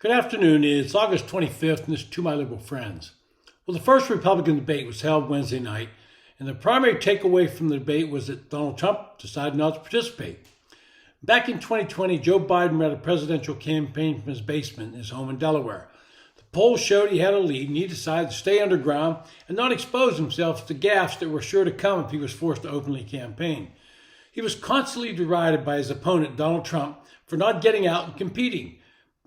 Good afternoon. It's August 25th, and this is To My Liberal Friends. Well, the first Republican debate was held Wednesday night, and the primary takeaway from the debate was that Donald Trump decided not to participate. Back in 2020, Joe Biden ran a presidential campaign from his basement in his home in Delaware. The polls showed he had a lead, and he decided to stay underground and not expose himself to gaffes that were sure to come if he was forced to openly campaign. He was constantly derided by his opponent, Donald Trump, for not getting out and competing.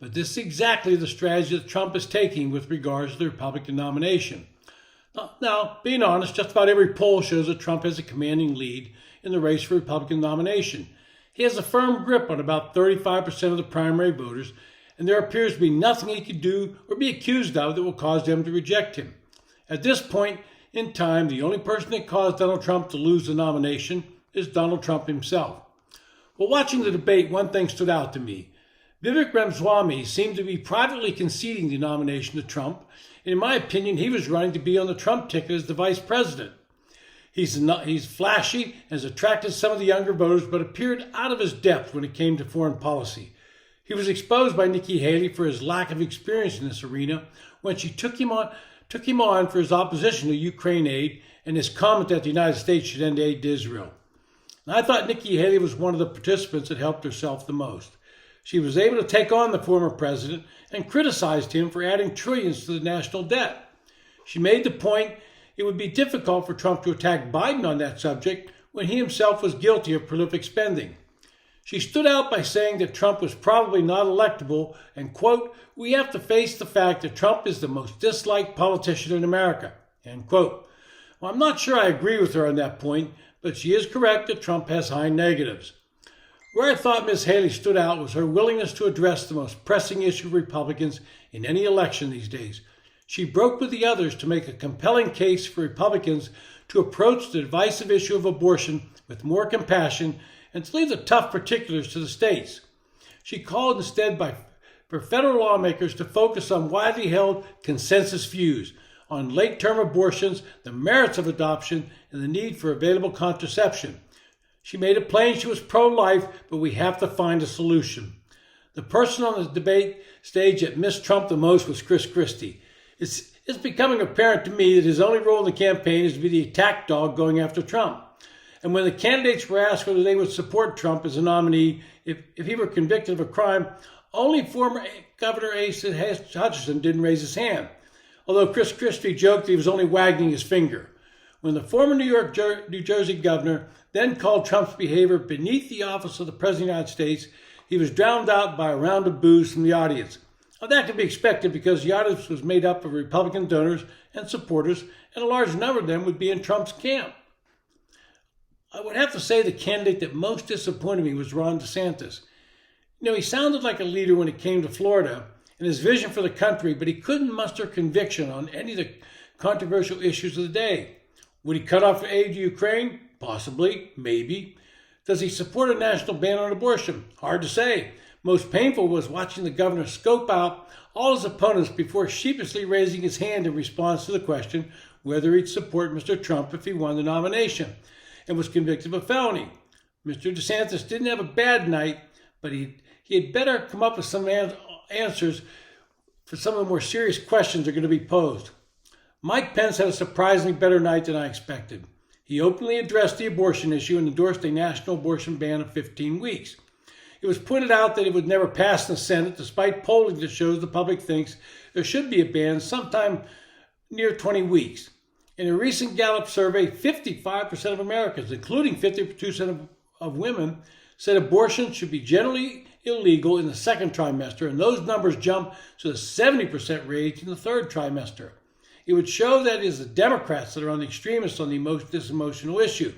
But this is exactly the strategy that Trump is taking with regards to the Republican nomination. Now, being honest, just about every poll shows that Trump has a commanding lead in the race for Republican nomination. He has a firm grip on about 35% of the primary voters, and there appears to be nothing he could do or be accused of that will cause them to reject him. At this point in time, the only person that caused Donald Trump to lose the nomination is Donald Trump himself. While watching the debate, one thing stood out to me. Vivek Ramaswamy seemed to be privately conceding the nomination to Trump, and in my opinion, he was running to be on the Trump ticket as the vice president. He's flashy and has attracted some of the younger voters, but appeared out of his depth when it came to foreign policy. He was exposed by Nikki Haley for his lack of experience in this arena when she took him on for his opposition to Ukraine aid and his comment that the United States should end aid to Israel. And I thought Nikki Haley was one of the participants that helped herself the most. She was able to take on the former president and criticized him for adding trillions to the national debt. She made the point it would be difficult for Trump to attack Biden on that subject when he himself was guilty of prolific spending. She stood out by saying that Trump was probably not electable and, quote, "We have to face the fact that Trump is the most disliked politician in America," end quote. Well, I'm not sure I agree with her on that point, but she is correct that Trump has high negatives. Where I thought Ms. Haley stood out was her willingness to address the most pressing issue of Republicans in any election these days. She broke with the others to make a compelling case for Republicans to approach the divisive issue of abortion with more compassion and to leave the tough particulars to the states. She called instead for federal lawmakers to focus on widely held consensus views on late-term abortions, the merits of adoption, and the need for available contraception. She made it plain she was pro-life, but we have to find a solution. The person on the debate stage that missed Trump the most was Chris Christie. It's becoming apparent to me that his only role in the campaign is to be the attack dog going after Trump. And when the candidates were asked whether they would support Trump as a nominee if he were convicted of a crime, only former Governor Asa Hutchinson didn't raise his hand, although Chris Christie joked he was only wagging his finger. When the former New Jersey governor then called Trump's behavior beneath the office of the President of the United States, he was drowned out by a round of boos from the audience. Now, that could be expected because the audience was made up of Republican donors and supporters, and a large number of them would be in Trump's camp. I would have to say the candidate that most disappointed me was Ron DeSantis. He sounded like a leader when it came to Florida and his vision for the country, but he couldn't muster conviction on any of the controversial issues of the day. Would he cut off aid to Ukraine? Possibly, maybe. Does he support a national ban on abortion? Hard to say. Most painful was watching the governor scope out all his opponents before sheepishly raising his hand in response to the question whether he'd support Mr. Trump if he won the nomination and was convicted of a felony. Mr. DeSantis didn't have a bad night, but he had better come up with some answers for some of the more serious questions that are going to be posed. Mike Pence had a surprisingly better night than I expected. He openly addressed the abortion issue and endorsed a national abortion ban of 15 weeks. It was pointed out that it would never pass in the Senate, despite polling that shows the public thinks there should be a ban sometime near 20 weeks. In a recent Gallup survey, 55% of Americans, including 52% of women, said abortion should be generally illegal in the second trimester, and those numbers jump to the 70% range in the third trimester. It would show that it is the Democrats that are on the extremists on this emotional issue.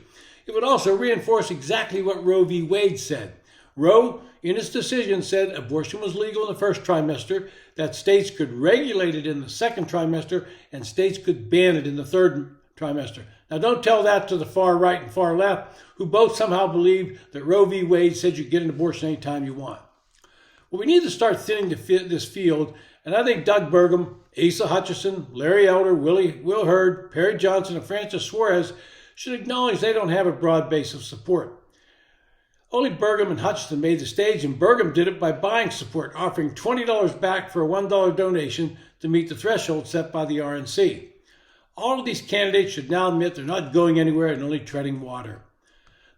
It would also reinforce exactly what Roe v. Wade said. Roe, in its decision, said abortion was legal in the first trimester, that states could regulate it in the second trimester, and states could ban it in the third trimester. Now, don't tell that to the far right and far left, who both somehow believe that Roe v. Wade said you get an abortion anytime you want. Well, we need to start thinning this field, and I think Doug Burgum, Asa Hutchinson, Larry Elder, Will Hurd, Perry Johnson, and Francis Suarez should acknowledge they don't have a broad base of support. Only Burgum and Hutchinson made the stage, and Burgum did it by buying support, offering $20 back for a $1 donation to meet the threshold set by the RNC. All of these candidates should now admit they're not going anywhere and only treading water.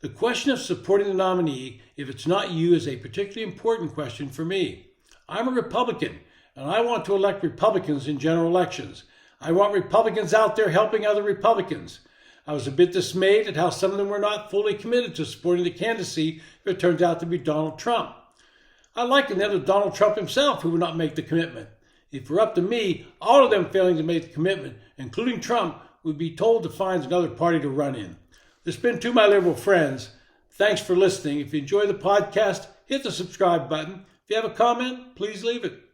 The question of supporting the nominee, if it's not you, is a particularly important question for me. I'm a Republican, and I want to elect Republicans in general elections. I want Republicans out there helping other Republicans. I was a bit dismayed at how some of them were not fully committed to supporting the candidacy if it turns out to be Donald Trump. I liken them to Donald Trump himself, who would not make the commitment. If it were up to me, all of them failing to make the commitment, including Trump, would be told to find another party to run in. This has been To My Liberal Friends. Thanks for listening. If you enjoy the podcast, hit the subscribe button. If you have a comment, please leave it.